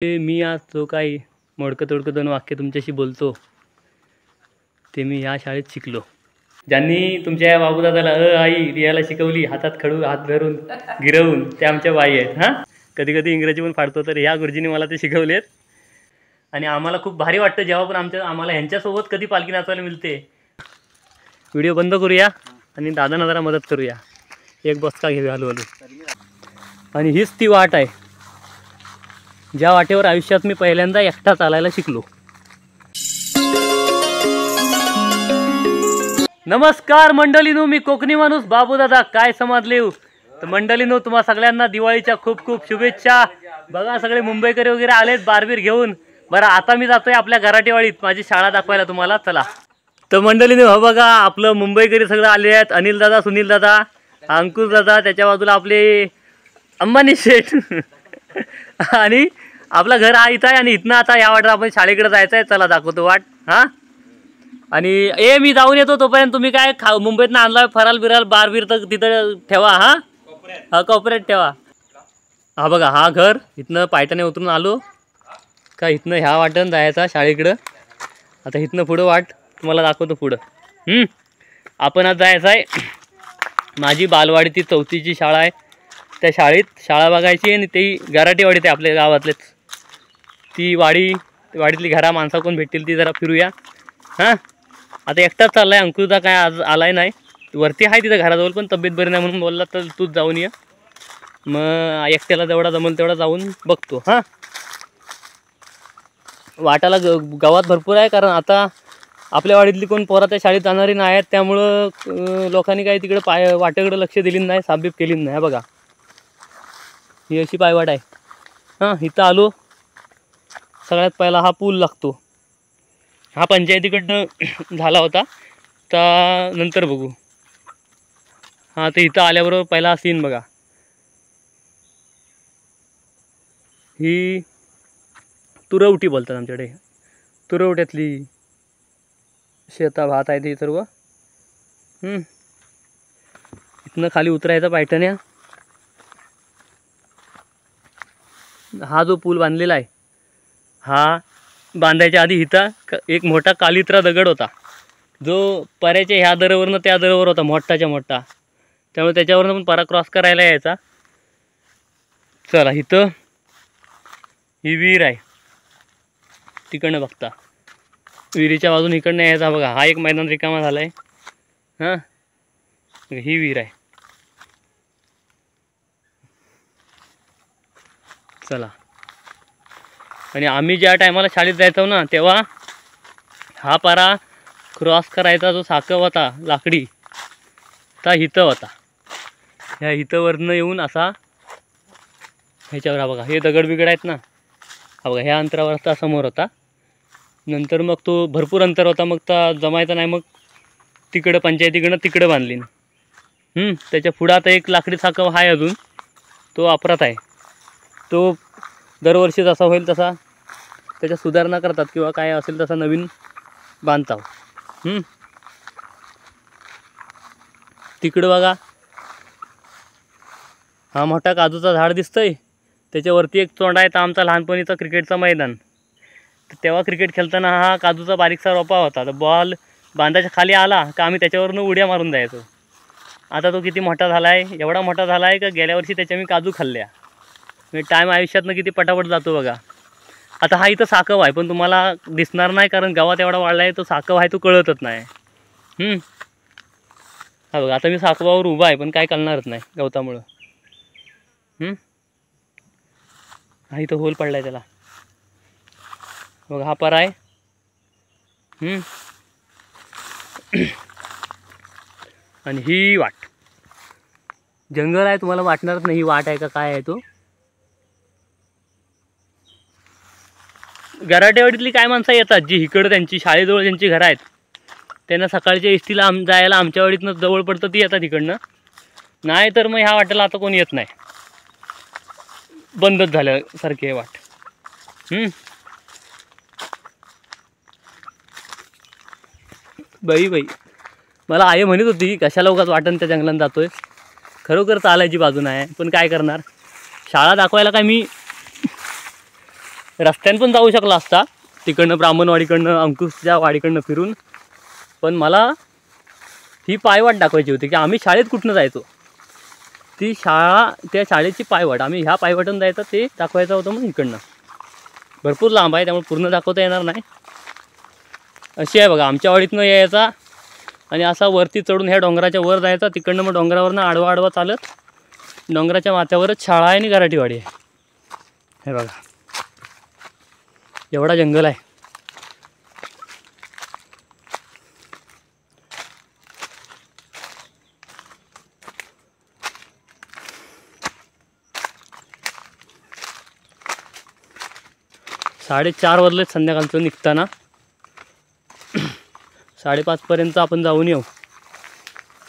मी आज जो काही मोडकं तोडकं 2 वाक्य तुमच्याशी बोलतो ते मी ह्या शाळेत शिकलो. ज्यांनी तुमच्या बाबूदादाला आई लिहायला शिकवली, हातात खडू हात धरून गिरवून, ते आमच्या बाई आहेत. हां, कधी कधी इंग्रजी पण फाडतो, तर ह्या गुरुजींनी मला ते शिकवलेत. आणि आम्हाला खूप भारी वाटतं जेव्हा पण आम्हाला ह्यांच्यासोबत कधी पालखी नाचवायला मिळते. व्हिडिओ बंद करूया आणि दादांना जरा मदत करूया. एक बसका घेऊया हळूहळू. आणि हीच ती वाट आहे ज्या वाटेवर आयुष्यात मी पहिल्यांदा एकटा चालायला शिकलो. नमस्कार मंडळीनो, मी कोकणी माणूस बाबूदादा. काय समजले तर मंडळीनो, तुम्हा सगळ्यांना दिवाळीच्या खूप खूप शुभेच्छा. बघा सगळे मुंबईकरी वगैरे आलेत बारबीर घेऊन. बरं, आता मी जातोय आपल्या घराटेवाडीत माझी शाळा दाखवायला तुम्हाला. चला. तर मंडळीनो, हो बघा आपलं मुंबईकरी सगळं आले आहेत. अनिल दादा, सुनील दादा, अंकुश दादा, त्याच्या बाजूला आपले अंबानी शेठ आणि आपलं घर हा इथं आहे. आणि इथनं आता या वाटेला आपण शाळेकडे जायचं आहे. चला दाखवतो वाट. हां, आणि मी जाऊन येतो. तोपर्यंत तुम्ही काय मुंबईतनं आणला फराल बिराल बारबीर तर तिथं ठेवा. हां, कोपऱ्यात ठेवा. हा बघा हा घर. इथनं पायथ्याने उतरून आलो का इथनं ह्या वाटेनं जायचा शाळेकडं. आता इथनं पुढं वाट तुम्हाला दाखवतो पुढं. आपण आज जायचं आहे माझी बालवाडी, ती 4थीची शाळा आहे. त्या शाळा बघायची. आणि ती गराटेवाडी ते आपल्या गावातलेच ती वाडीतली घरा माणसा कोण भेटतील ती जरा फिरूया. हां, आता एकटाच चालला आहे. अंकुशदा काय आज आलाय नाही. वरती आहे तिथं घराजवळ, पण तब्येत बरी नाही म्हणून बोलला तर तूच जाऊन ये. मग एकट्याला जेवढा जमेल तेवढा जाऊन बघतो. हां, वाटाला गावात भरपूर आहे, कारण आता आपल्या वाडीतली कोण पोरा त्या शाळेत जाणारी नाही आहेत. त्यामुळं लोकांनी काही तिकडे वाटेकडं लक्ष दिली नाही, साबीप केली नाही. बघा ही अशी पायवाट आहे. हां, इथं आलो. सगळ्यात पहिला हा पूल लागतो. हा पंचायतीकडनं झाला होता, तर नंतर बघू. हां, तर इथं आल्याबरोबर पहिला सीन बघा. ही तुरवटी बोलतात आमच्याकडे. तुरवट्यातली शेता भात आहे ते सर्व. इथनं खाली उतरायचा पायथ्याने. हा जो पूल बांधलेला आहे हा बांधायच्या आधी इथं एक मोठा कालित्रा दगड होता, जो पऱ्याच्या ह्या दरवरनं त्या दरवर होता, मोठाच्या मोठा. त्यामुळे त्याच्यावरनं पण परा क्रॉस करायला यायचा. चला, इथं ही विहीर आहे. तिकडनं बघता विहिरीच्या बाजून इकडनं यायचा. बघा हा एक मैदान रिकामा झाला आहे. हां, ही विहीर आहे. चला. आणि आम्ही ज्या टायमाला शाळेत जायचो ना, तेव्हा हा पारा क्रॉस करायचा जो साकव होता लाकडी, तर हिथं होता. ह्या हिथंवरनं येऊन असा ह्याच्यावर. हा बघा हे दगड बिगड आहेत ना, हा बघा ह्या अंतरावर असा समोर होता. नंतर मग तो भरपूर अंतर होता, मग तर जमायचा नाही. मग तिकडं पंचायतीकडनं तिकडं बांधली. त्याच्या पुढं आता एक लाकडी साकव आहे अजून, तो वापरात आहे. तो दरवर्षी जसा होईल तसा त्याच्या सुधारणा करतात, किंवा काय असेल तसा नवीन बांधतात. तिकडं बघा हा मोठा काजूचा झाड दिसतंय, त्याच्यावरती एक तोंड आहे. तर आमचा लहानपणीचा क्रिकेटचा मैदान, तर तेव्हा क्रिकेट खेळताना हा काजूचा बारीकसा रोपा होता. तर बॉल बांधाच्या खाली आला का आम्ही त्याच्यावरनं उड्या मारून जायचो. आता तो किती मोठा झाला आहे, एवढा मोठा झाला आहे का गेल्या वर्षी त्याच्या मी काजू खाल्ल्या. म्हणजे टाईम आयुष्यातनं किती पटापट जातो बघा. आता हा इथं साकव आहे, पण तुम्हाला दिसणार नाही, कारण गावात एवढा वाढला आहे. तो साकव आहे तो कळतच नाही. हा बघा आता मी साकवावर उभा आहे, पण काय कळणारच नाही गवतामुळं. हा इथं होल पडला आहे त्याला. बघा हा पारा आहे. आणि ही वाट जंगल आहे, तुम्हाला वाटणारच नाही ही वाट आहे का काय आहे. तो गराटेवाडीतली काय माणसं येतात जी इकडं त्यांची शाळेजवळ ज्यांची घरं आहेत, त्यांना सकाळच्या एसटीला जायला आमच्या वाडीतनं जवळ पडतं, ती येतात इकडनं. नाही तर मग ह्या वाटेला आता कोणी येत नाही, बंदच झाल्यासारखी वाट. बाई मला आई म्हणत होती कशाला उगाच वाटण त्या जंगलात जातोय. खरोखर चालायची बाजू नाही, पण काय करणार. शाळा दाखवायला काय मी रस्त्याने पण जाऊ शकला असता, तिकडनं ब्राह्मणवाडीकडनं अंकुशच्या वाडीकडनं फिरून, पण मला ही पायवाट दाखवायची होती की आम्ही शाळेत कुठनं जायचो, ती शाळा, त्या शाळेची पायवाट आम्ही ह्या पायवाटून जायचं ते दाखवायचं होतं. मग इकडनं भरपूर लांब आहे त्यामुळे पूर्ण दाखवता येणार नाही. अशी आहे बघा, आमच्या वाडीतनं यायचा आणि असा वरती चढून ह्या डोंगराच्या वर जायचा, तिकडनं मग डोंगरावरनं आडवा आडवा चालत डोंगराच्या माथ्यावरच शाळा आहे आणि घराटीवाडी आहे. हे बघा एवढा जंगल आहे. साडेचार वाजलेत संध्याकाळचं निघताना. 5:30पर्यंत आपण जाऊन येऊ.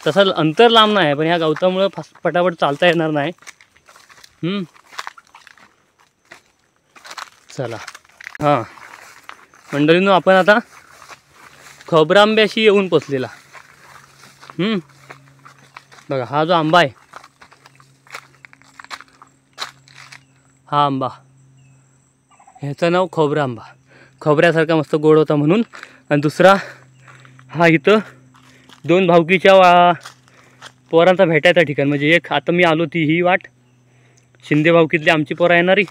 तसं अंतर लांब नाही पण ह्या गवतामुळं पटापट चालता येणार नाही. चला हां मंडळींनो, आपण आता खोब्रांब्याशी येऊन पोचलेला. बघा हा जो आंबा आहे, हा आंबा, ह्याचं नाव खोबरा आंबा. खोबऱ्यासारखा मस्त गोड होता म्हणून. आणि दुसरा हा इथं 2 भावकीच्या पोरांचा भेटायचा ठिकाण. म्हणजे एक आता मी आलो ती ही वाट शिंदे भावकीतली आमची पोरं येणारी,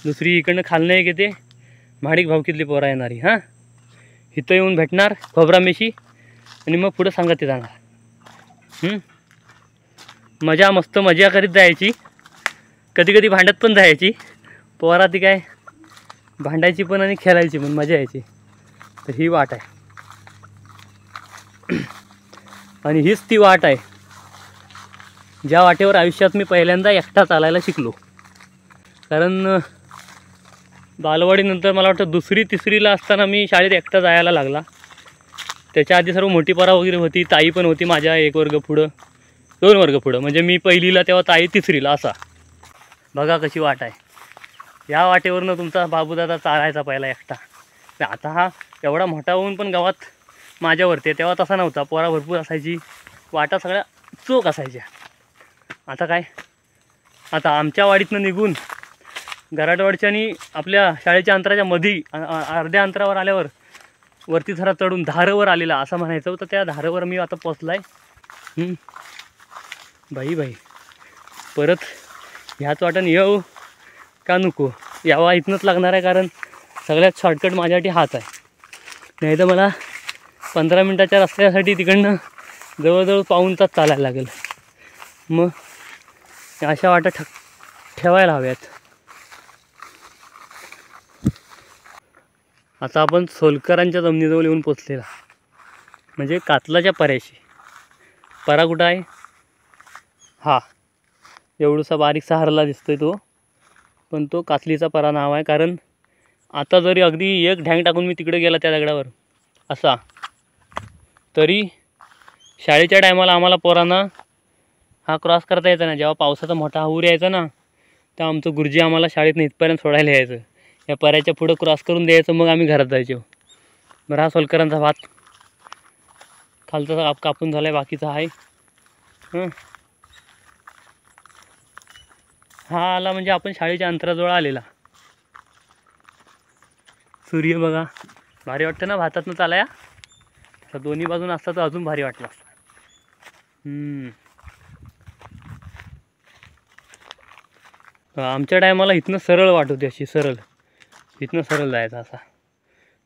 दुसरी इकडनं खालनं एक येते महाडिक भावकीतली पोरं येणारी. हां इथं येऊन भेटणार खोबरामेशी आणि मग पुढं सांगत जाणार. मजा मस्त मजा करीत जायची, कधी कधी भांडत पण जायची. पोरा ती काय भांडायची पण आणि खेळायची पण, मजा यायची. तर ही वाट आहे आणि हीच ती वाट आहे ज्या वाटेवर आयुष्यात मी पहिल्यांदा एकटा चालायला शिकलो. कारण बालवाडीनंतर मला वाटतं 2री-3रीला असताना मी शाळेत एकटा जायला लागला. त्याच्या आधी सर्व मोठी पोरं वगैरे होती, ताई पण होती माझ्या 1 वर्ग पुढं 2 वर्ग पुढं. म्हणजे मी 1लीला तेव्हा ताई 3रीला असा. बघा कशी वाट आहे. या वाटेवरनं तुमचा बाबूदादा चालायचा पहिला एकटा. आता हा एवढा मोठा होऊन पण गावात माझ्यावरती, तेव्हा तसा नव्हता. पोरा भरपूर असायची, वाटा सगळ्या चोख असायच्या. आता काय, आता आमच्या वाडीतनं निघून गराडवाडीच्या आणि आपल्या शाळेच्या अंतराच्या मधी अर्ध्या अंतरावर आल्यावर वरती जरा चढून धारवर आलेला असं म्हणायचं होतं. त्या धारवर मी आता पोचला आहे. बाई परत ह्याच वाटण येऊ का नको, यावा इथनंच लागणार आहे. कारण सगळ्यात शॉर्टकट माझ्यासाठी हाच आहे. नाही तर मला 15 मिनटाच्या रस्त्यासाठी तिकडनं जवळजवळ पाऊण तास चालायला लागेल. मग अशा वाटा ठेवायला हव्यात. आता आपण सोलकरांच्या जमिनीजवळ येऊन पोचलेला, म्हणजे कातलाच्या पऱ्याशी. परा कुठं आहे, हा एवढूसा बारीकसा हरला दिसतोय तो, पण तो कातलीचा परा नाव आहे. कारण आता जरी अगदी एक ढॅंग टाकून मी तिकडे गेला त्या दगडावर असा, तरी शाळेच्या टायमाला आम्हाला पोरांना हा क्रॉस करता यायचा ना. जेव्हा पावसाचा मोठा हाऊर यायचा ना, तेव्हा आमचं गुरुजी आम्हाला शाळेत इथपर्यंत सोडायला यायचं. या पर्याच्या पुढं क्रॉस करून द्यायचं, मग आम्ही घरात जायचो. बरं हा सोलकरांचा भात खालचा कापून झाला आहे, बाकीचा आहे. हा आला म्हणजे आपण शाळेच्या अंतराजवळ आलेला. सूर्य बघा भारी वाटतं ना भातातनं चालाया. तर दोन्ही बाजून असता तर अजून भारी वाटलं असतं. आमच्या टायमाला इथनं सरळ वाट होती, अशी सरळ इथनं सरळ जायचं असा.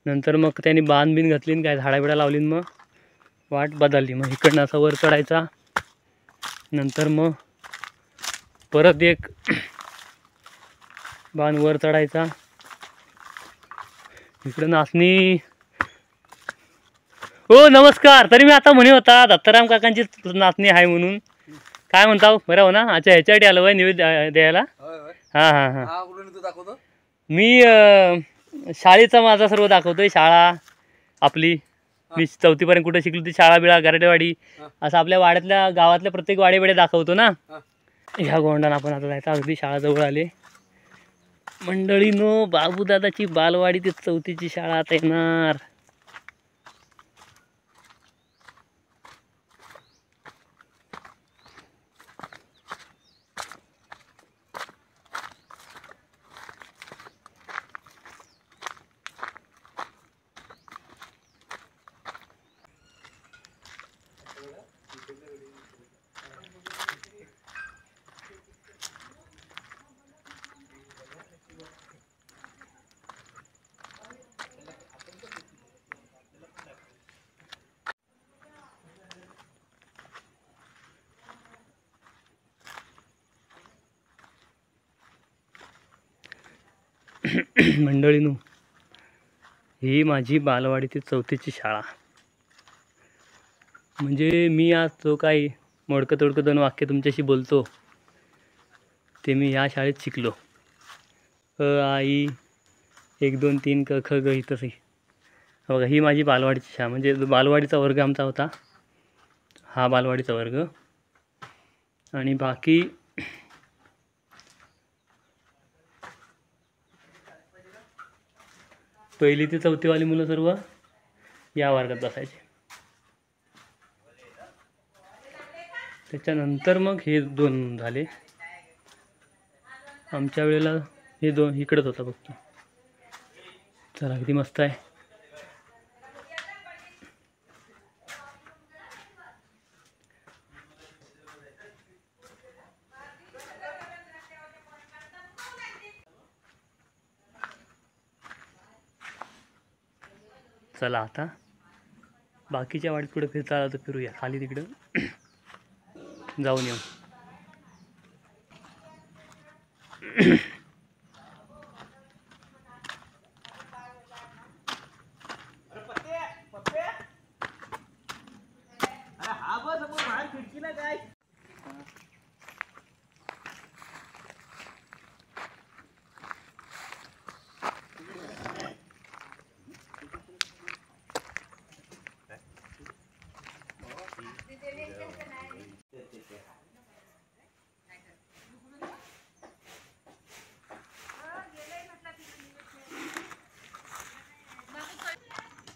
नंतर मग त्यांनी बांध बिन घातली, काय झाडाबिडा लावली, मग वाट बदलली. मग इकडनं असा वर चढायचा, नंतर मग परत एक बांध वर चढायचा. इकडं नाचणी. हो नमस्कार. तरी मी आता म्हणे होता दत्ताराम काकांची नाचणी आहे म्हणून. काय म्हणता बरं हो ना. अच्छा ह्याच्यासाठी आलो आहे निवेद द्यायला. हां मी शाळेचा माझा सर्व दाखवतोय. शाळा आपली मी 4थीपर्यंत कुठं शिकलो ती शाळा बिळा गराडेवाडी असं आपल्या वाड्यातल्या गावातल्या प्रत्येक वाडेबिडे दाखवतो ना. ह्या गोंडाने आपण आता जायचं. अगदी शाळा जवळ आले मंडळीनो. बाबूदादाची बालवाडी ते 4थीची शाळा आता येणार. मंडळीनू, ही माझी बालवाडीची 4थीची शाळा. म्हणजे मी आज जो काही मोडकं तोडकं 2 वाक्य तुमच्याशी बोलतो ते मी ह्या शाळेत शिकलो. आ ई 1 2 3 क ख ग इथंच. बघा, ही माझी बालवाडीची शाळा. म्हणजे बालवाडीचा वर्ग आमचा होता, हा बालवाडीचा वर्ग. आणि बाकी पहिली ते 4थीवाली मुलं सर्व या वर्गात बसायचे. त्याच्यानंतर मग हे 2 झाले. आमच्या वेळेला हे 2 इकडंच होता फक्त. चला, किती मस्त आहे. चला आता बाकीच्या वाडीत कुठे फिरता आलं तर फिरूया. खाली तिकडं जाऊन येऊ.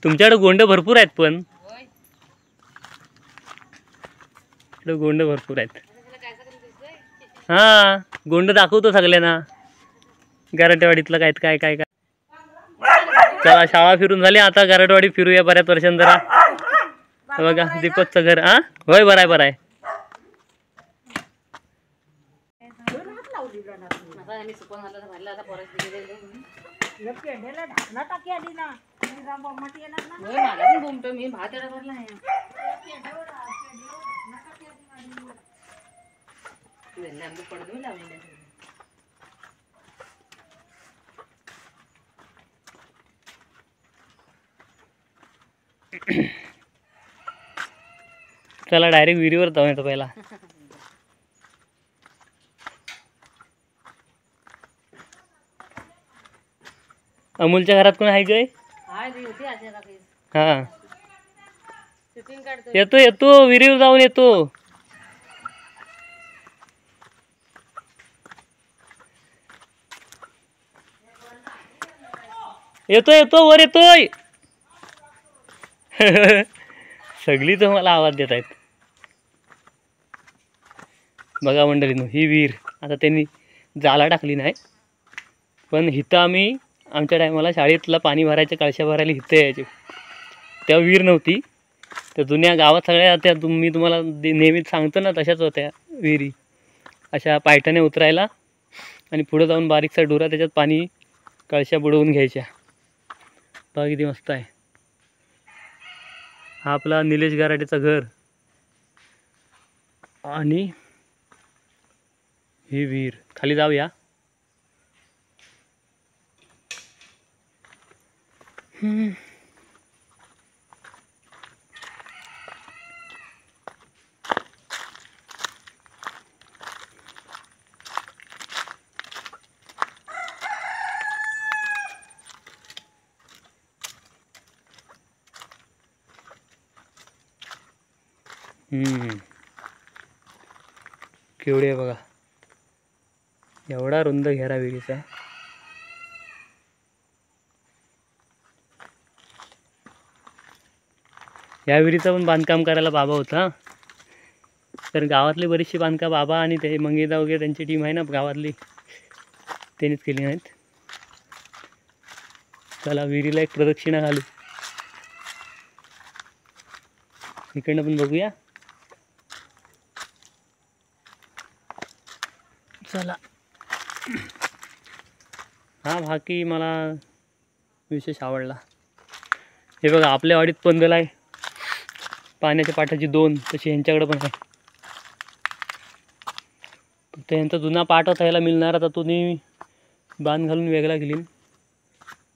तुमच्याकडे गोंड भरपूर आहेत, पण इकडे गोंड भरपूर आहेत. हा, गोंड दाखवतो सगळ्यांना गारटवाडीतलं काय काय काय काय. चला, शाळा फिरून झाली, आता गारटवाडी फिरूया बऱ्याच वर्षांनी जरा. बघा, दीपकचं घर. हा, होय, बरं आहे, बरं आहे. चला, डायरेक्ट विहिरीवर जाऊन येतो पहिला. अमोलच्या घरात कोण आहे गे? हा, येतो येतो, विहिरीवर जाऊन येतो. येतो येतो, वर येतोय. सगळी तर मला आवाज देत आहेत. बघा मंडळींनो, ही विहीर आता त्यांनी जाला टाकली नाही, पण इथं आम्ही आमच्या टायमाला शाळेतला पाणी भरायच्या कळशा भरायला इथं यायचे. त्या विहीर नव्हती, त्या जुन्या गावात सगळ्या त्या मी तुम्हाला नेहमीच सांगतो ना, तशाच होत्या विहिरी. अशा पायटाने उतरायला आणि पुढे जाऊन बारीकसा डोरा, त्याच्यात पाणी कळशा बुडवून घ्यायच्या. बघा किती मस्त आहे. हा आपला निलेश गाराटेचं घर आणि ही विहीर. खाली जाऊया. केवढी आहे बघा, एवढा रुंद घेरा विहिरीचा. या विहिरीचं पण बांधकाम करायला बाबा होता. तर गावातली बरीचशी बांधकाम बाबा आणि ते मंगेदा वगैरे त्यांची टीम आहे ना गावातली, त्यांनीच केली नाहीत. चला, विहिरीला एक प्रदक्षिणा घालू. इकडनं पण बघूया. चला, हा बाकी मला विशेष आवडला. हे बघा, आपल्या वाडीत पंदल आहे पाण्याच्या पाटाची 2, तशी ह्यांच्याकडे पण आहे. फक्त ह्यांचा जुना पाट होता, ह्याला मिळणार आता तो बांध घालून वेगळा घेईन.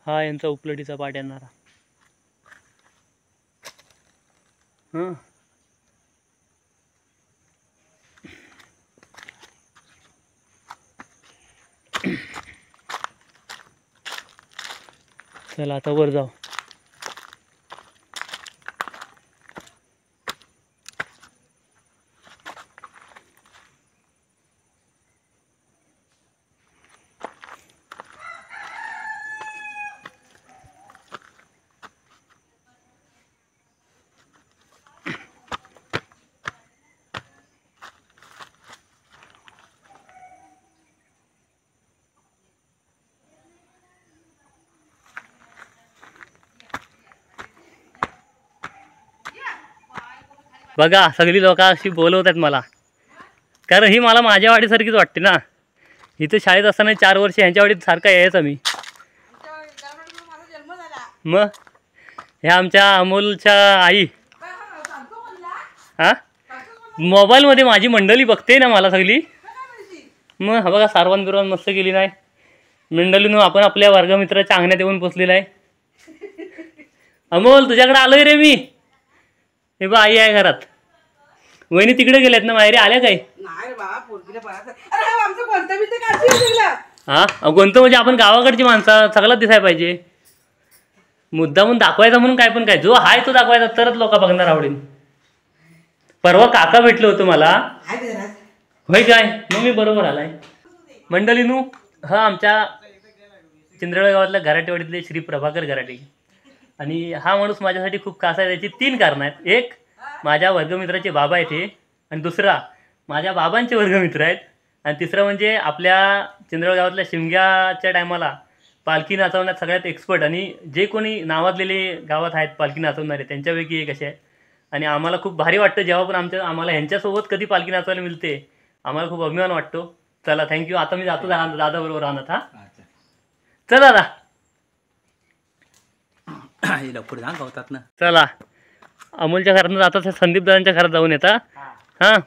हा यांचा उपलटीचा पाठ येणारा. हां चला आता वर जाऊ. बघा सगळी लोक अशी बोलवतात मला, कारण ही मला माझ्या वाडीसारखीच वाटते ना. इथं शाळेत असताना 4 वर्ष ह्यांच्या वाडीत सारखा यायचा मी. मग ह्या आमच्या अमोलच्या आई. हां मोबाईलमध्ये माझी मंडळी बघते ना मला सगळी. मग हा बघा सारवान बिरवान मस्त केली नाही मंडळीनं. आपण आपल्या वर्गमित्राच्या अंगण्यात येऊन पोचलेला आहे. अमोल तुझ्याकडे आलोय रे मी. हे बा आई आहे घरात. वहिनी तिकडे गेल्यात ना माहेरी, आल्या काय? हा कोणतं म्हणजे आपण गावाकडची माणसं सगळं दिसायला पाहिजे. मुद्दामून दाखवायचा म्हणून काय पण काय जो आहे तो दाखवायचा तरच लोक बघणार आवडेल. परवा काका भेटलो होतो मला. होय काय? मग मी बरोबर आलाय. मंडळीनू हा आमच्या चिंद्रळ गावातल्या घराटेवाडीतले श्री प्रभाकर घराटे. आणि हा माणूस माझ्यासाठी खूप खास आहे. त्याची 3 कारणं आहेत. एक माझ्या वर्गमित्राचे बाबा आहेत हे, आणि दुसरा माझ्या बाबांचे वर्गमित्र आहेत, आणि तिसरं म्हणजे आपल्या चिंद्रळ गावातल्या शिमग्याच्या टायमाला पालखी नाचवण्यात सगळ्यात एक्सपर्ट, आणि जे कोणी नावाजलेले गावात आहेत पालखी नाचवणारे त्यांच्यापैकी एक असे आहे. आणि आम्हाला खूप भारी वाटतं जेव्हा पण आम्हाला ह्यांच्यासोबत कधी पालखी नाचवायला मिळते, आम्हाला खूप अभिमान वाटतो. चला थँक्यू. आता मी जातो दादा बरोबर राहणार. हा चल दादा. लवकर जा गावतात ना. चला अमोलच्या घरातून जातात संदीप दादांच्या घरात जाऊन येता. हां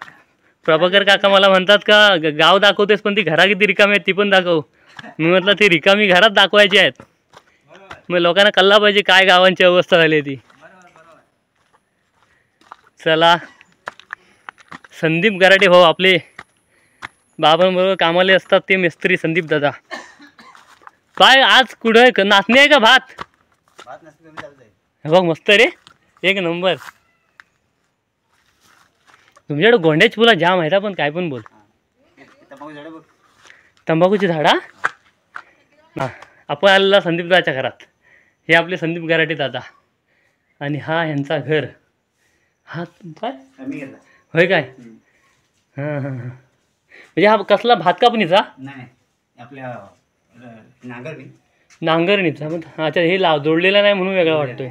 प्रभाकर काका मला म्हणतात का गाव दाखवतेस पण ती घरा किती रिकामी आहेत ती पण दाखव. मी म्हटलं ती रिकामी घरात दाखवायची आहेत. मग लोकांना कळला पाहिजे काय गावांची अवस्था झाली ती. चला संदीप गराटे भाऊ आपले बाबांबरोबर कामाले असतात ते मिस्त्री संदीप दादा. काय आज कुठं नाचणी आहे का भात? बघ मस्त रे एक नंबर. तुमच्याकडे गोंड्याची फुलं जाम आहेत पण काय पण बोल. तंबाखूची झाडा. हां आपण आलेला संदीप दादाच्या घरात. हे आपले संदीप गराटे दादा आणि हा ह्यांचा घर. हा काय होय काय? हां हां हां म्हणजे हा कसला भात कापणीचा? नाही आपल्या नांगरणीचा. मग अच्छा हे जोडलेला नाही म्हणून वेगळा वाटतोय.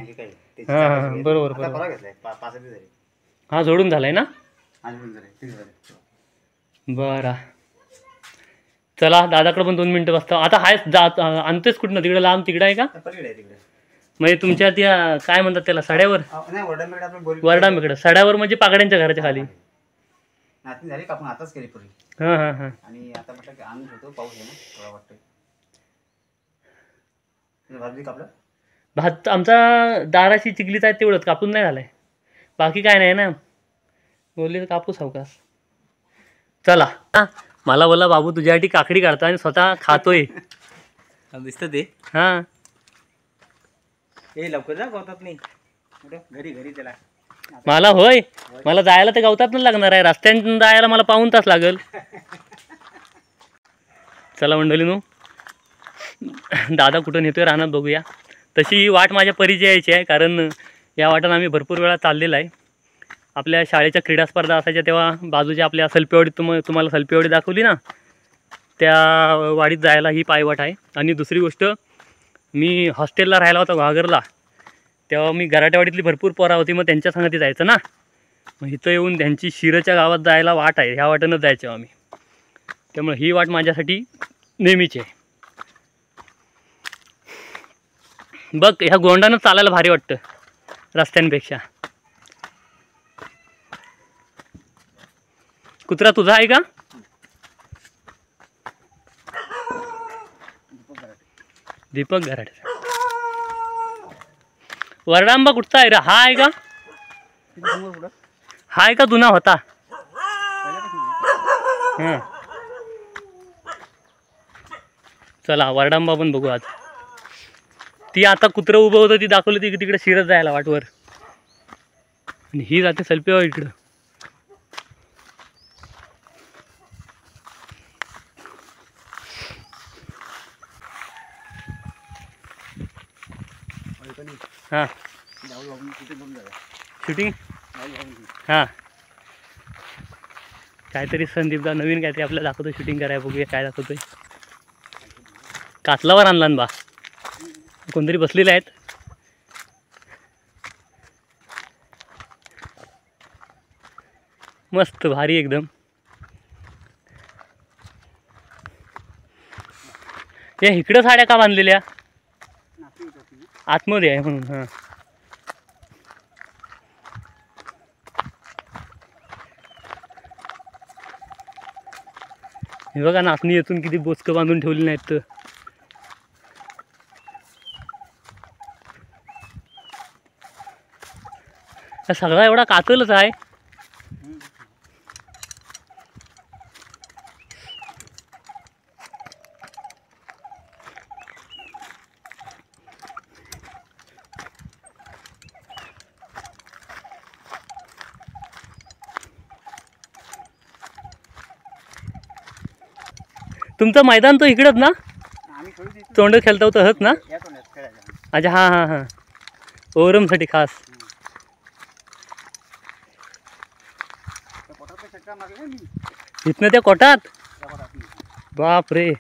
हां हां बरोबर बरोबर. हा जोडून झालाय ना. बरं चला दादाकडे पण 2 मिनटं बसतो. आता हाय जात आणतोयच कुठनं तिकडे लांब तिकडे आहे का? म्हणजे तुमच्या त्या काय म्हणतात त्याला सड्यावर? वरडांबेकडं सड्यावर म्हणजे पाकड्यांच्या घराच्या खाली. हां हां हां भात आमचा दाराशी चिखलीचा आहे तेवढंच कापून नाही झालाय. बाकी काय नाही ना. बोलले तर कापूस अवकाश. चला मला बोला बाबू तुझ्यासाठी काकडी काढतो आणि स्वतः खातोय दिसतं ते. हां हे लवकर जा गावतात नाही घरी घरी त्याला. मला होय मला जायला तर गावतात लागणार आहे. रस्त्यानं जायला मला 1.5 तास लागेल. चला मंडळीनो दादा कुठं नेतोय रानात बघूया. तशी ही वाट माझ्या परिचयाची आहे कारण या वाटानं आम्ही भरपूर वेळा चाललेला आहे. आपल्या शाळेच्या क्रीडा स्पर्धा असायच्या तेव्हा बाजूच्या आपल्या सलपेवाडीत तुम्हाला सलपेवाडी दाखवली ना त्या वाडीत जायला ही पायवाट आहे. आणि दुसरी गोष्ट मी हॉस्टेलला राहायला होता घागरला तेव्हा मी गराटेवाडीतली भरपूर पोरा होती मग त्यांच्या संगती जायचं ना. मग इथं येऊन त्यांची शिरच्या गावात जायला वाट आहे ह्या वाटेनंच जायचं आम्ही. त्यामुळे ही वाट माझ्यासाठी नेहमीची आहे. बघ ह्या गोंडानं चालायला भारी वाटतं रस्त्यांपेक्षा. कुत्रा तुझा आहे का? दीपक घराटे. वरडांबा कुठचा आहे रे? हा आहे का? हा आहे का जुना होता? हां चला वरडांबा पण बघू आज. ती आता कुत्रं उभं होतं ती दाखवली ती तिकडे शिरत जायला वाटवर, आणि ही जाते सल्पे इकडं. हां शूटिंग हां काहीतरी संदीपदा नवीन काहीतरी आपल्याला दाखवतो, शूटिंग करायला. बघूया काय दाखवतोय. कातलावर आणला बा, कोणतरी बसलेले आहेत. मस्त भारी एकदम. या इकडं साड्या का बांधलेल्या? आतमध्ये आहे म्हणून. हां हे बघा नाचणी येथून किती बोचकं बांधून ठेवली नाहीत तर. सगळा एवढा कातलच आहे. तुमचं मैदान तो इकडंच ना? तोंड खेळता होतं हत ना? अच्छा हां हां हां ओरमसाठी खास. इथनं त्या कोटात? बाप रे.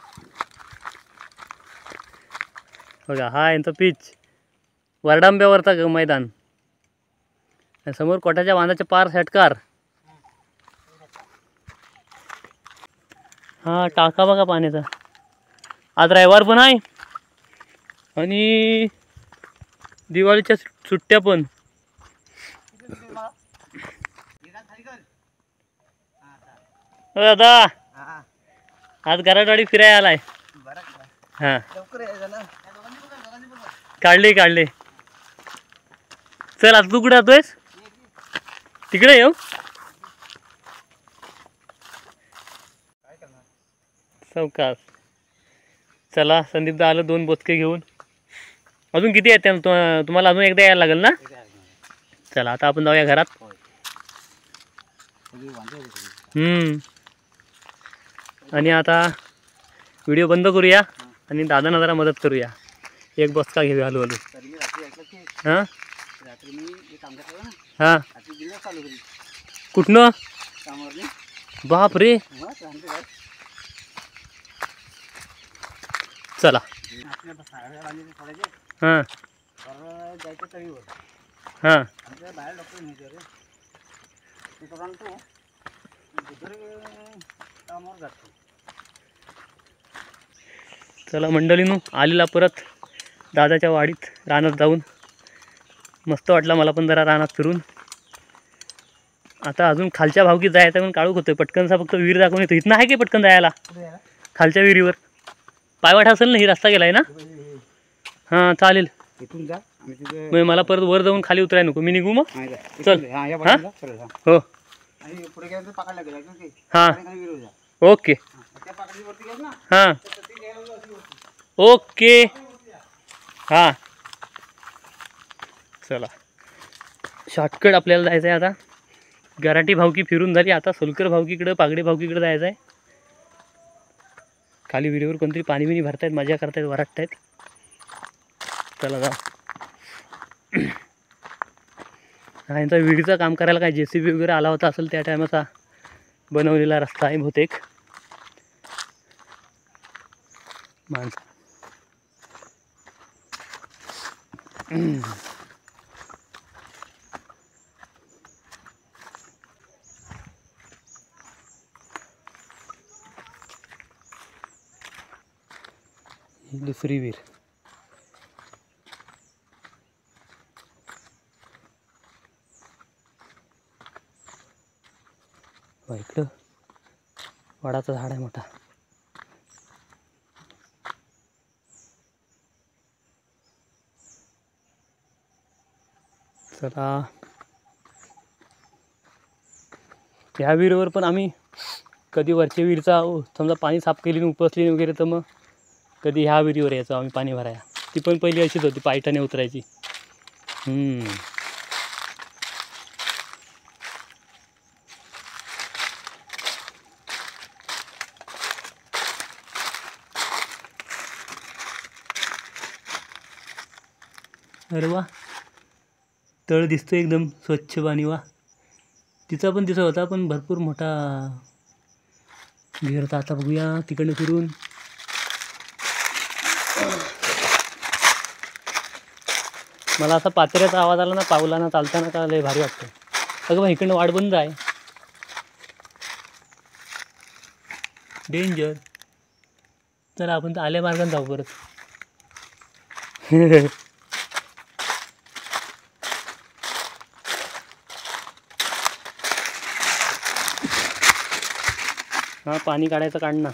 बघा हा यांचा पिच, वरडांब्यावरचा मैदान. समोर कोटाच्या बांधाचे पार षटकार. हा टाका बघा पाण्याचा. आज रविवार पण आहे आणि दिवाळीच्या सुट्ट्या पण. दादा आज घराटवाडी फिरायला आलाय? हां काढले. चल आता तू कुठे जातोयस? तिकडे येऊ. सावकाश. चला संदीपदा आलं 2 बोचके घेऊन. अजून किती आहेत तुम्हाला? अजून एकदा यायला लागेल ना? चला आता आपण जाऊया घरात. आणि आता व्हिडिओ बंद करूया आणि दादांना जरा मदत करूया. एक बसका घेऊया हळूहळू. हां हां कुठनं? बाप रे. चला हां हां चला मंडळींनो, आलेला परत दादाच्या वाडीत रानात जाऊन. मस्त वाटलं मला पण जरा रानात फिरून. आता अजून खालच्या भावकीत जायचं पण काळूक होतोय. पटकनचा फक्त विहीर दाखवून येतो. इथनं आहे की पटकन जायला खालच्या विहिरीवर? पायवाट असेल ना, ही रस्ता गेलाय ना? हां चालेल. इथून जा. मग मला परत वर जाऊन खाली उतराय नको. मी निघू मग? चल. हां हो हां ओके हां ओके हां चला. शॉर्टकट आपल्याला जायचं आहे आता. गराटी भावकी फिरून झाली, आता सोलकर भावकीकडं, पागडी भावकीकडे जायचं आहे. खाली विहिरीवर कोणतरी पाणी बिणी भरतायत, मजा करतायत, वराटतायत. चला जा. हा यांचा विहिरीचं काम करायला काय JCB वगैरे आला होता असेल त्या टायमाचा बनवलेला रस्ता आहे बहुतेक. माणसं दुसरी विहीर. इकडं वडाचं झाड आहे मोठा. चला, ह्या विहिरीवर पण आम्ही कधी वरच्या विहिरीचा समजा पाणी साफ केली उपसली वगैरे, तर मग कधी ह्या विहिरीवर यायचो आम्ही पाणी भरायला. ती पण पहिली अशीच होती, पायथ्याने उतरायची. अरे वा, तळ दिसतो एकदम स्वच्छ पाणी. वा, तिचा पण दिसत होता, पण भरपूर मोठा विहीर होता. आता बघूया तिकडनं फिरून. मला असा पातेऱ्याचा आवाज आला ना पावलाना चालताना का लय भारी वाटतं. अगं बा, इकडनं वाट बंद आहे. डेंजर. चला आपण तर आल्या मार्गाने जाऊ परत. हा, पाणी काढायचं काढ ना.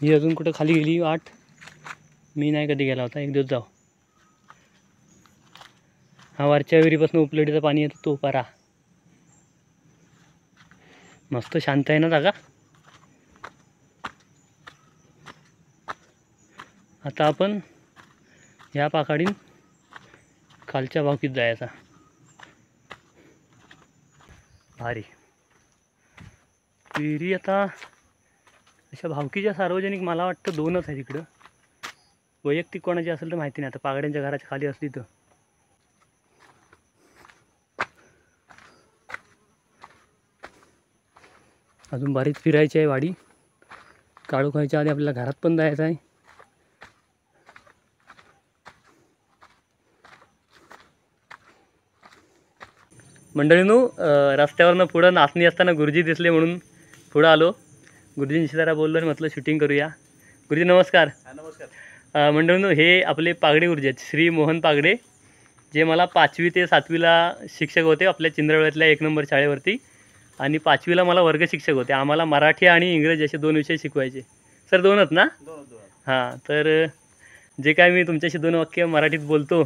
ही अजून कुठं खाली गेली वाट? मी नाही कधी गेला होता, एक दिवस जाऊ. हा, वरच्या विहिरीपासून उपलडीचं पाणी येतं तो पारा. मस्त शांत आहे ना जागा. आता आपण ह्या पाकाडीन खालच्या भावकीत जायचा. भारी विहिरी. आता अशा भावकीच्या सार्वजनिक मला वाटतं 2च आहेत इकडं. वैयक्तिक कोणाची असेल तर माहिती नाही. आता पागड्यांच्या घराच्या खाली असली तर. अजून बरीच फिरायची आहे वाडी. काळू खायच्या आधी आपल्याला घरात पण जायचं आहे. मंडळींनो, रस्त्यावरनं पुढं नाचणी असताना गुरुजी दिसले म्हणून पुढं आलो. गुरुजींशी जरा बोललो आणि म्हटलं शूटिंग करूया. गुरुजी नमस्कार. नमस्कार. मंडळींनो, हे आपले पागडे गुरुजी आहेत, श्री मोहन पागडे, जे मला 5वी ते 7वीला शिक्षक होते आपल्या चिंद्रवळ्यातल्या 1 नंबर शाळेवरती. आणि 5वीला मला वर्ग शिक्षक होते. आम्हाला मराठी आणि इंग्रजी असे 2 विषय शिकवायचे. सर 2च ना? 2. हां, तर जे काय मी तुमच्याशी 2 वाक्य मराठीत बोलतो,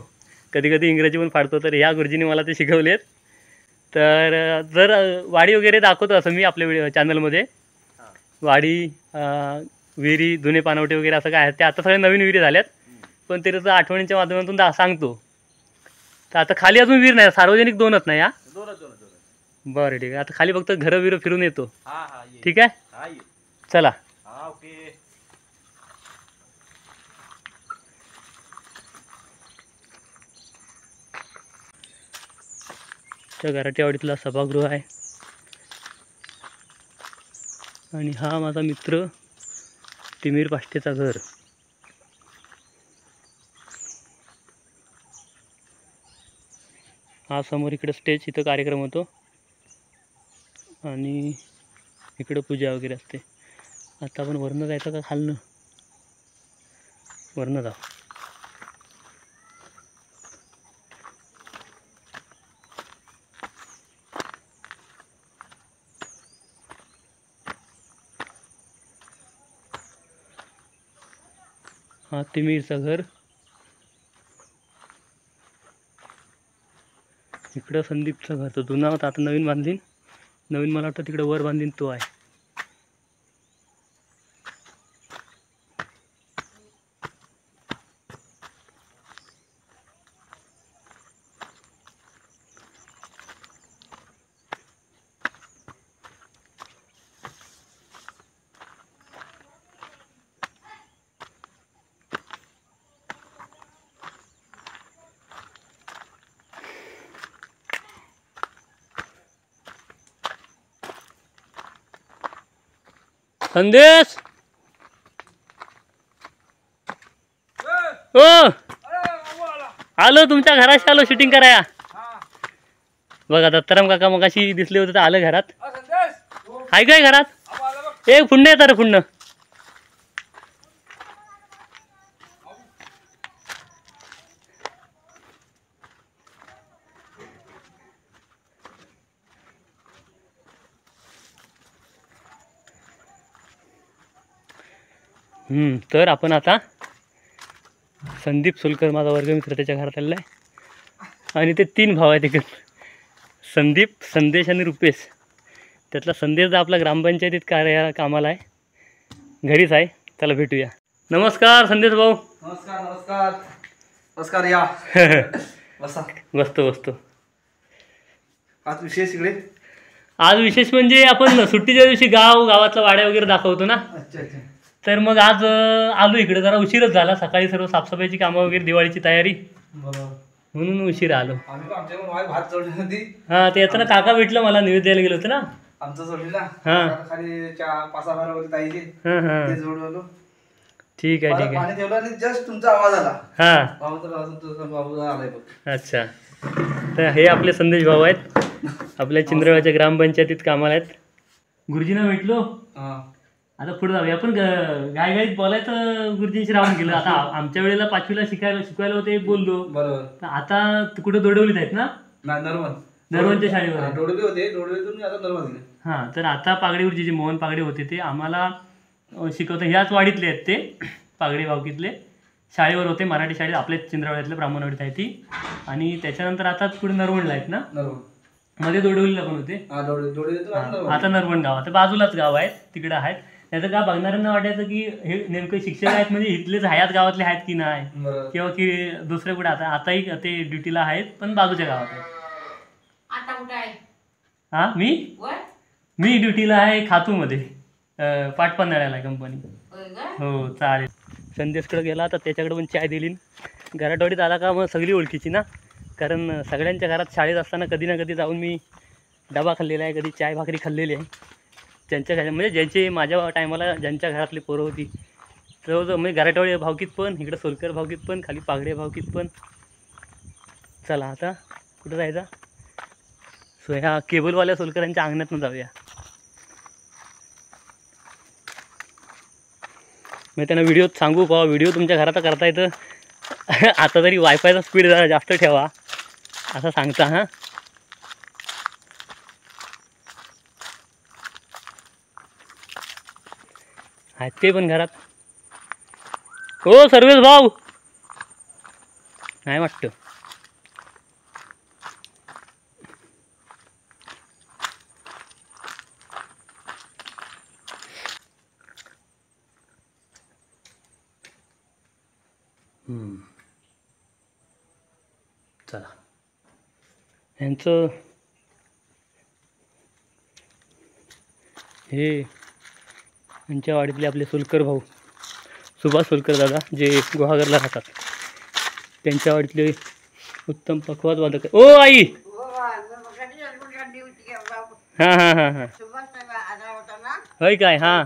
कधी कधी इंग्रजी पण फाडतो, तर ह्या गुरुजींनी मला ते शिकवलेत. तर जर वाडी वगैरे दाखवतो असं मी आपल्या चॅनलमध्ये, वाडी, विहिरी, जुने पानवटे वगैरे असं काय आहे ते. आता सगळ्या नवीन विहिरी झाल्यात, पण ते त्याचं आठवणींच्या माध्यमातून सांगतो. तर आता खाली अजून विहीर नाही, सार्वजनिक 2च नाही. 2. बरं, ठीक आहे. आता खाली फक्त घरं विरं फिरून येतो. हा, ठीक आहे, चला. ओके. त्या घराच्या वाडीतला सभागृह आहे. आणि हा माझा मित्र तिमीर पाष्टेचा घर. हा समोर इकडं स्टेज, इथं कार्यक्रम होतो आणि इकडं पूजा वगैरे असते. आता आपण वरनं जायचं का खालनं? वरनं जाऊ. हा तिमीरचं घर. इकडं संदीपचं घर. तो जुना होता, आता नवीन बांधलीन. नवीन मला वाटतं तिकडे वर बांधीन तो आहे. संदेश, ओ आलो तुमच्या घराशी, आलो शूटिंग कराया. बघा दत्ताराम काका मगाशी दिसले होते तर आलं घरात. आहे काय घरात? एक पुण्य येतं रे, पुण्य. तर आपण आता संदीप सोलकर माझा वर्गमित्र त्याच्या घरात आलेला आहे आणि ते 3 भाव आहेत इकडे, संदीप, संदेश आणि रुपेश. त्यातला संदेश आपला ग्रामपंचायतीत कामाला आहे, घरीच आहे. त्याला भेटूया. नमस्कार संदेश भाऊ. नमस्कार नमस्कार नमस्कार. या बसा. बसतो. आज विशेष इकडे? आज विशेष म्हणजे आपण सुट्टीच्या दिवशी गावातला वाड्या वगैरे दाखवतो ना. अच्छा अच्छा. तर मग आज आलो इकडे. जरा उशीरच झाला, सकाळी सर्व साफसफाईची कामं वगैरे, दिवाळीची तयारी, बरोबर. म्हणून उशीर आलो. आम्ही पण आमच्याकडून भात जोडली होती. हां, ते येताना काका भेटलं मला, निवेद द्यायला गेलो होतो ना. आमचं जोडलेला. हां. खाली 5-6 बारा होते ताईचे. हां. ते जोडून आलो. ठीक आहे. पाणी ठेवलं आणि जस्ट तुमचा आवाज आला. हां. बाबू आलाय बघ. अच्छा. तर हे आपले संदेश भाऊ आहेत, आपल्या चिंद्रवाच्या ग्रामपंचायतीत कामाला आहेत. गुरुजींना भेटलो. हां. आता पुढे जाऊया. आपण गायगाईत बोलायचं गुरुजींशी राहून गेलं. आता आमच्या वेळेला 5वीला शिकवायला होते, बोललो. बरोबर. तर आता कुठे दोडवलीत आहेत ना, नरवणच्या शाळेवर. डोडबी होते, डोडबीतून आता नर्मद गेले. हां, तर आता पागडे गुरुजी, जे मोहन पागडे होते, ते आम्हाला शिकवतात. ह्याच वाडीतले आहेत ते, पागडे भावकीतले. शाळेवर होते, मराठी शाळेत, आपल्या चिंद्रवाड्यातल्या ब्राह्मणवाडीत आहे ती. आणि त्याच्यानंतर आता पुढे नरवणला आहेत ना, मध्ये दोडवलीला पण होते. आता नरवण गाव, आता बाजूलाच गाव आहेत, तिकडे आहेत. नाही तर का बघणाऱ्यांना वाटायचं की हे नेमकं शिक्षक आहेत म्हणजे इथलेच ह्याच गावातले आहेत की नाही, किंवा की दुसरे कुठे. आताही ते ड्युटीला आहेत, पण बाजूच्या गावात आहेत. हां, मी ड्युटीला आहे खातूमध्ये, पाटपन्हाळ्याला आहे कंपनी. हो, चालेल. संदेशकडे गेला तर त्याच्याकडे पण चाय दिली. घराटवाडीत आला का मग सगळी ओळखीची ना, कारण सगळ्यांच्या घरात शाळेत असताना कधी ना कधी जाऊन मी डबा खाल्लेला आहे, कधी चाय भाकरी खाल्लेली आहे. ज्यांच्या घरात म्हणजे ज्यांचे माझ्या टायमाला ज्यांच्या घरातली पोरं होती, जवळजवळ म्हणजे घराटवाडी भावकीत पण, इकडं सोलकर भावकीत पण, खाली पागडे भावकीत पण. चला आता कुठं जायचा? सो ह्या केबलवाल्या सोलकरांच्या अंगणातनं जाऊया. मी त्यांना व्हिडिओत सांगू का, व्हिडिओ तुमच्या घरात करता येतं, आता तरी वायफायचा स्पीड जरा जास्त ठेवा असं सांगता. हां, आहेत ते पण घरात. हो सर्वेश भाऊ, नाही वाटतं. चला, यांचं हे यांच्या वाडीतले आपले सोलकर भाऊ, सुभाष सोलकर दादा, जे गुहागरला राहतात, त्यांच्या वाडीतले उत्तम पखवाज वादक. ओ आई. हां. होय काय? हां,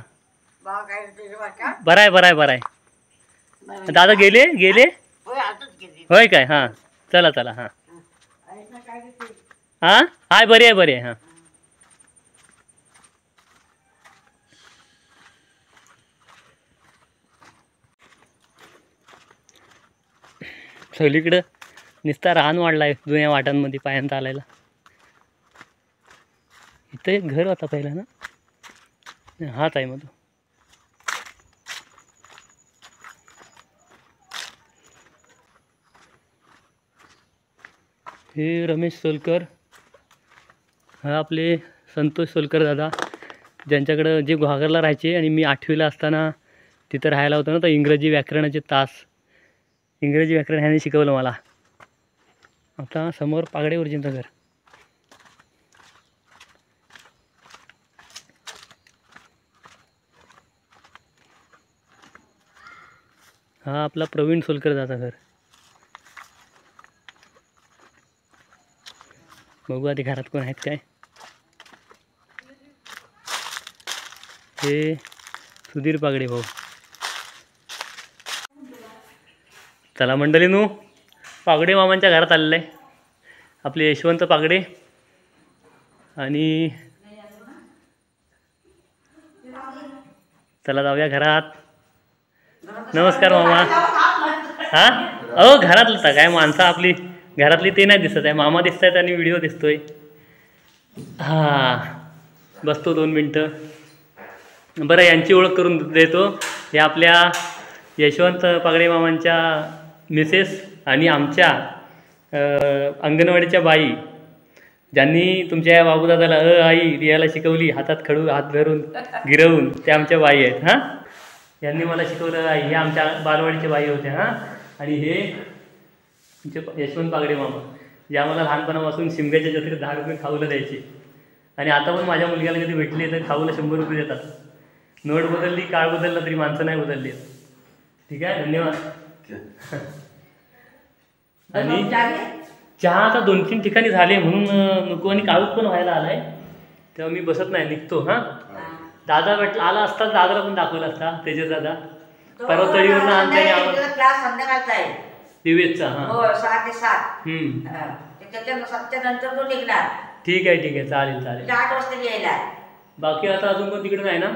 बरं आहे. दादा गेले होय काय? हां, चला. हां, हाय, बरी आहे. हां, सगळीकडं नुसता रान वाढला आहे जुन्या वाटांमध्ये पायांत आलायला. इथं एक घर होता पहिला ना, हाच आहे मग तो. हे रमेश सोलकर, हा आपले संतोष सोलकर दादा, ज्यांच्याकडं जे गुहागरला राहायचे आणि मी 8वीला असताना तिथं राहायला होतं ना, तर इंग्रजी व्याकरणाचे तास, इंग्रजी व्याकरण ह्याने शिकवलं मला. आता समोर पागडे गुरुजींचं घर. हा आपला प्रवीण सोलकर दादा घर. बघू आधी घरात कोण आहेत काय. हे सुधीर पागडे भाऊ. चला मंडळींनो, पागडे मामांच्या घरात आलेलं आहे. आपले यशवंत पागडे आणि चला जाऊया घरात. नमस्कार मामा. हां, अहो घरातलं तर काय माणसं आपली घरातली ते नाही दिसत आहे, मामा दिसत आहेत आणि व्हिडिओ दिसतोय. हां, बसतो 2 मिनटं. बरं, यांची ओळख करून देतो. हे आपल्या यशवंत पागडे मामांच्या मिसेस आणि आमच्या अंगणवाडीच्या बाई, ज्यांनी तुमच्या बाबूदादाला आई रियाला शिकवली, हातात खडू हात धरून गिरवून, त्या आमच्या बाई आहेत. हां, यांनी मला शिकवलं आई, हे आमच्या बालवाडीच्या बाई होत्या. हां, आणि हे तुमचे यशवंत पागडे मामा, जे आम्हाला लहानपणापासून शिमग्याच्या जत्रेत 10 रुपये खाऊला द्यायचे. आणि आता पण माझ्या मुलग्याला कधी भेटले तर खाऊला 100 रुपये देतात. नोट बदलली, काळ बदलला, तरी माणसं नाही बदलली. ठीक आहे, धन्यवाद. आणि चहा आता 2-3 ठिकाणी झाले म्हणून नको, आणि काळूच पण व्हायला आलाय, तेव्हा मी बसत नाही, निघतो. हां, दादा भेटला आला असता, दादाला पण दाखवला असता. तेजस दादा परवा तळीवरून आणताना आम्हाला क्लास संध्याकाळचा आहे दिवेशचा. हां, हो, 6 ते 7. त्याच्या 7च्या नंतर तो निघणार. ठीक आहे, चालेल चालेल. 8 वाजता यायला. बाकी आता अजून कोण तिकडे नाही ना?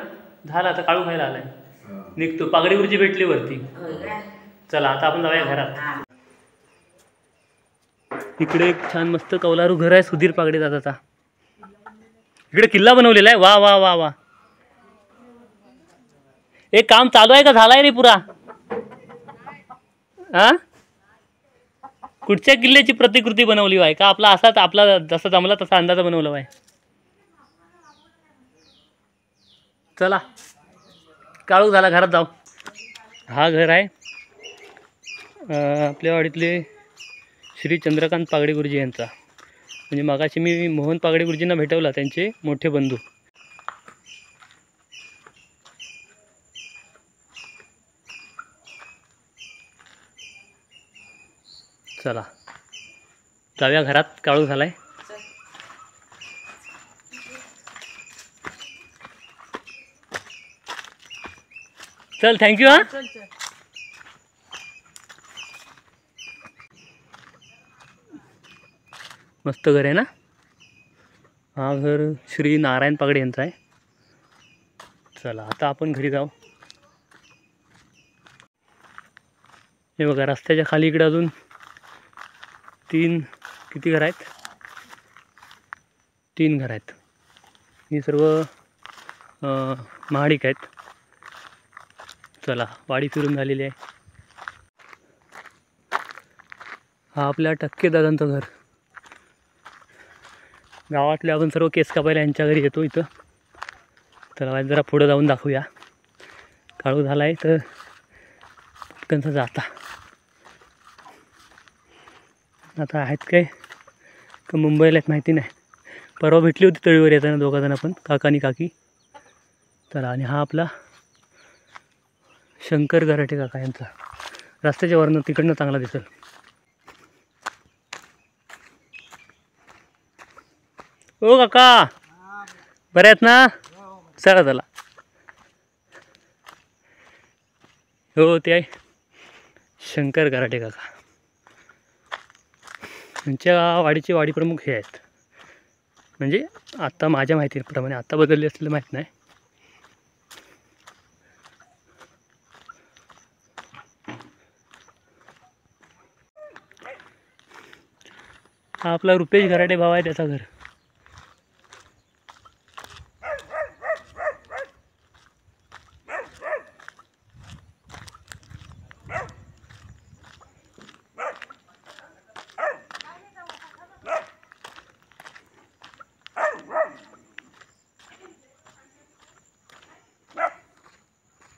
झालं, आता काळू खायला आलाय, निघतो. पागडी गुरुजी भेटली वरती. चला आता आपण जाऊया घरात. इकडे एक छान मस्त कौलारू घर आहे सुधीर पागडे दादाचा. इकडे किल्ला बनवलेला आहे. वा वा वा वा. एक काम चालू आहे का झालाय रे पुरा? हा, कुठच्या किल्ल्याची प्रतिकृती बनवली आहे का? आपला असाच, आपला जसा जमला तसा अंदाजा बनवला आहे. चला काळू झाला, घरात जाऊ. हा घर आहे आपल्या वाडीतले श्री चंद्रकांत पागडे गुरुजी यांचा. म्हणजे मागाशी मी मोहन पागडे गुरुजींना भेटवला, त्यांचे मोठे बंधू. चला जाऊया घरात, काळू झालाय. चल, थँक्यू. हां, मस्त घर आहे ना. हा घर श्री नारायण पागडे यांचा आहे. चला आता आपण घरी जाऊ. हे बघा, रस्त्याच्या खाली इकडे अजून 3 किती घर आहेत? 3 घर आहेत. ही सर्व महाडिक आहेत. चला, वाडी फिरून झालेली आहे. हा आपल्या टक्के दादांचं घर. गावातले आपण सर्व केस कापायला यांच्या घरी येतो इथं. चला जरा पुढं जाऊन दाखवूया. काळू झाला आहे तर पटकनचा जाता. आता आहेत काय का मुंबईला आहेत माहिती नाही. परवा भेटली होती तळीवर येताना दोघांजण पण, काका आणि काकी. चला, आणि हा आपला शंकर गराटे काका यांचा. रस्त्याच्या वरनं तिकडनं चांगला दिसेल. ओ काका, बरे आहेत ना? चला चला. हो, ते आहे शंकर गराटे काका. त्यांच्या वाडीचे वाडी प्रमुख हे आहेत. म्हणजे आत्ता माझ्या माहितीप्रमाणे, आत्ता बदलले असलेलं माहीत नाही. हा आपला रुपेश गराटे भाव आहे, त्याचा घर.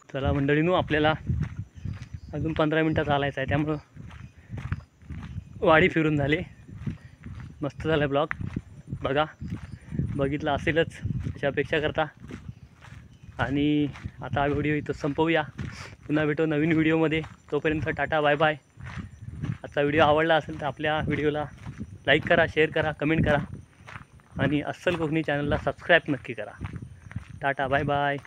चला मंडळींनो, आपल्याला अजून 15 मिनटात चालायचं आहे, त्यामुळं वाडी फिरून झाले. मस्त झाला ब्लॉग. बघा, बघितला असेलच अशी अपेक्षा करता. आणि आता हा व्हिडिओ इथं संपवूया. पुन्हा भेटू नवीन व्हिडिओमध्ये. तोपर्यंत टाटा, बाय बाय. आजचा व्हिडिओ आवडला असेल तर आपल्या व्हिडिओला लाईक करा, शेअर करा, कमेंट करा. आणि अस्सल कोकणी चॅनलला सबस्क्राईब नक्की करा. Tata, bye bye.